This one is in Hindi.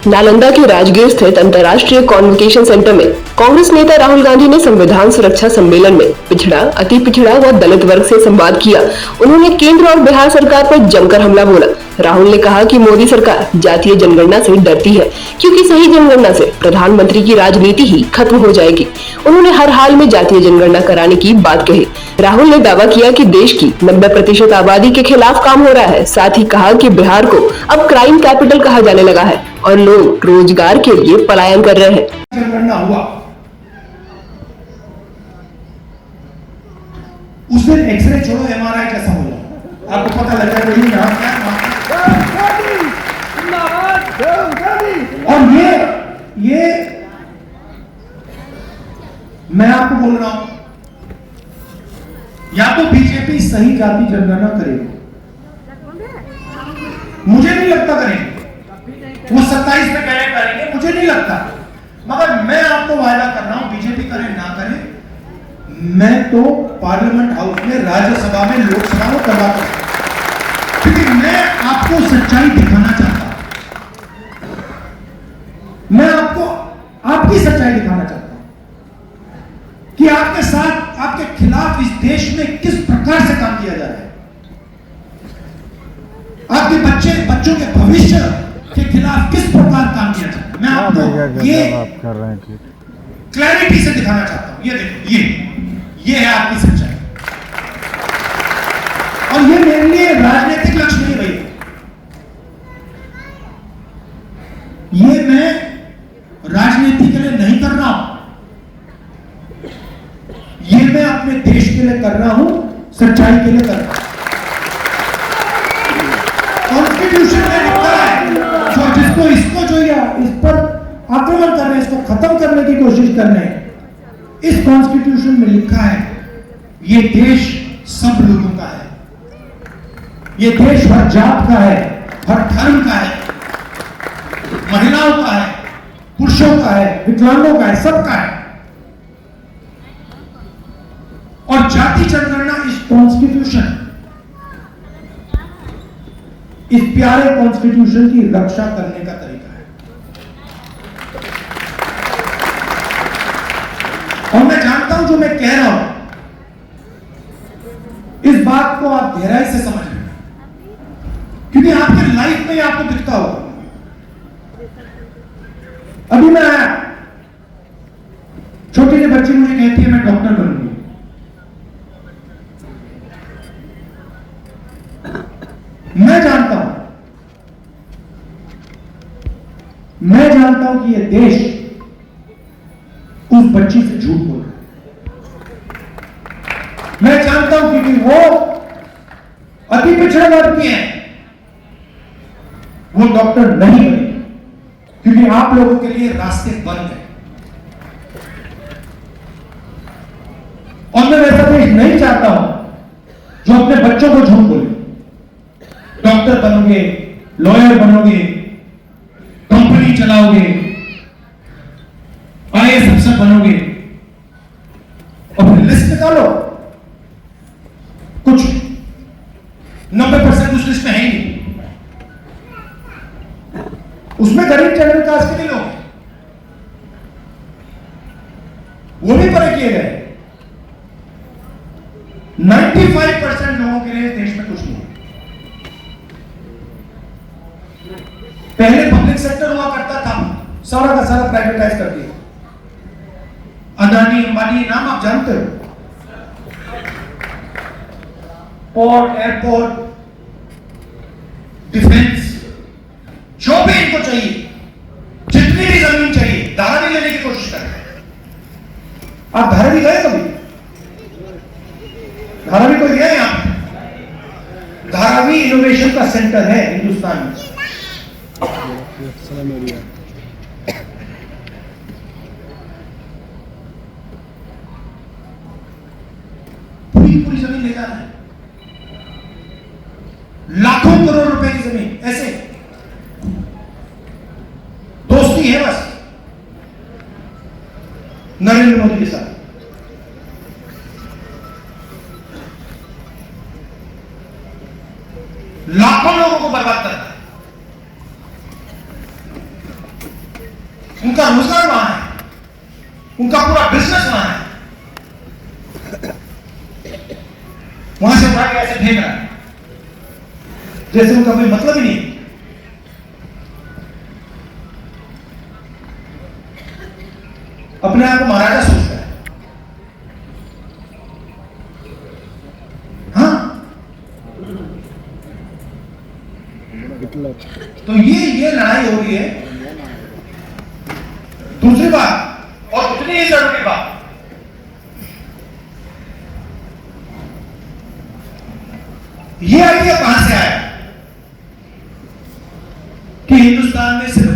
नालंदा के राजगीर स्थित अंतर्राष्ट्रीय कॉन्वोकेशन सेंटर में कांग्रेस नेता राहुल गांधी ने संविधान सुरक्षा सम्मेलन में पिछड़ा, अति पिछड़ा व दलित वर्ग से संवाद किया। उन्होंने केंद्र और बिहार सरकार पर जमकर हमला बोला। राहुल ने कहा कि मोदी सरकार जातीय जनगणना से डरती है, क्योंकि सही जनगणना से प्रधानमंत्री की राजनीति ही खत्म हो जाएगी। उन्होंने हर हाल में जातीय जनगणना कराने की बात कही। राहुल ने दावा किया कि देश की 90% आबादी के खिलाफ काम हो रहा है। साथ ही कहा कि बिहार को अब क्राइम कैपिटल कहा जाने लगा है और लोग रोजगार के लिए पलायन कर रहे हैं। जनगणना हुआ, उस दिन एक्सरे छोड़ो एमआरआई कैसा हो जाए आपको पता लग जाएगा। और ये मैं आपको बोल रहा हूं, या तो बीजेपी सही जाति जनगणना करेगी, मुझे नहीं लगता करेंगे, वो 27 में करेंगे, मुझे नहीं लगता, मगर मैं आपको वायदा कर रहा हूं बीजेपी करे ना करे, मैं तो पार्लियामेंट हाउस में, राज्यसभा में, लोकसभा में करवा सकता, क्योंकि मैं आपको सच्चाई दिखाना चाहता हूं, मैं आपको आपकी सच्चाई दिखाना चाहता हूं कि आपके साथ, आपके खिलाफ इस देश में किस प्रकार से काम किया जा रहा है। आपके बच्चों के भविष्य के खिलाफ किस प्रकार काम किया जाता है। मैं आपको ये क्लैरिटी से दिखाना चाहता हूं। ये देखो, ये है आपकी सच्चाई, और ये मेरे लिए राजनीतिक लक्ष्य नहीं भाई, ये मैं राजनीति के लिए नहीं कर रहा हूं, ये मैं अपने देश के लिए कर रहा हूं, सच्चाई के लिए कर रहा हूं। कॉन्स्टिट्यूशन में लिखा है, जो जिसको इसको जो इस पर आक्रमण कर रहे हैं, इसको खत्म करने की कोशिश कर रहे हैं, इस कॉन्स्टिट्यूशन में लिखा है ये देश सब लोगों का है, ये देश हर जात का है, हर धर्म का है, महिलाओं का है, पुरुषों का है, विकलांगों का है, सबका है। और जाति जनगणना इस कॉन्स्टिट्यूशन, इस प्यारे कॉन्स्टिट्यूशन की रक्षा करने का तरीका है। और मैं जानता हूं जो मैं कह रहा हूं, इस बात को आप गहराई से समझ रहे हैं, क्योंकि आपके लाइफ में आपको दिखता होगा। अभी मैं आया, छोटी सी बच्ची मुझे कहती है मैं डॉक्टर बनूंगी। मैं जानता हूं कि यह देश उस बच्ची से झूठ बोल रहा है। मैं जानता हूं क्योंकि वो अति पिछड़े वर्ग की है, वो डॉक्टर नहीं बनेगी, क्योंकि आप लोगों के लिए रास्ते बंद हैं। और मैं वैसा देश नहीं चाहता हूं जो अपने बच्चों को झूठ बोले। डॉक्टर बनोगे, लॉयर बनोगे, कंपनी चलाओगे, आईएएस अफसर बनोगे, और फिर लिस्ट निकालो, कुछ 90% उस लिस्ट में है ही नहीं, उसमें गरीब जनरल कास्ट के लोग, वो भी परे किए गए। 95% लोगों के लिए देश में कुछ नहीं। पहले पब्लिक सेक्टर हुआ करता था, सारा का सारा प्राइवेटाइज कर दिया। अदानी, अंबानी नाम आप जानते हो, पोर्ट, एयरपोर्ट, डिफेंस, जो भी इनको चाहिए, जितनी भी जमीन चाहिए, धारावी लेने की कोशिश कर रहे हैं। आप धारावी गए कभी? धारावी कोई गया यहां? धारावी इनोवेशन का सेंटर है हिंदुस्तान में। पूरी जमीन ले जा रहा है, लाखों करोड़ रुपए की जमीन, ऐसे दोस्ती है बस नरेंद्र मोदी के साथ। लाखों लोगों को बर्बाद करता है। उनका रोजगार वहां है, उनका पूरा बिजनेस वहां है, वहां से उठा के ऐसे फेंक रहा है जैसे उनका कोई मतलब ही नहीं। अपने आप को महाराजा सोचता है। हाँ, तो ये लड़ाई हो रही है। दूसरी बात, और उतनी ही जरूरी बात, ये आइडिया कहां से आया कि हिंदुस्तान में सिर्फ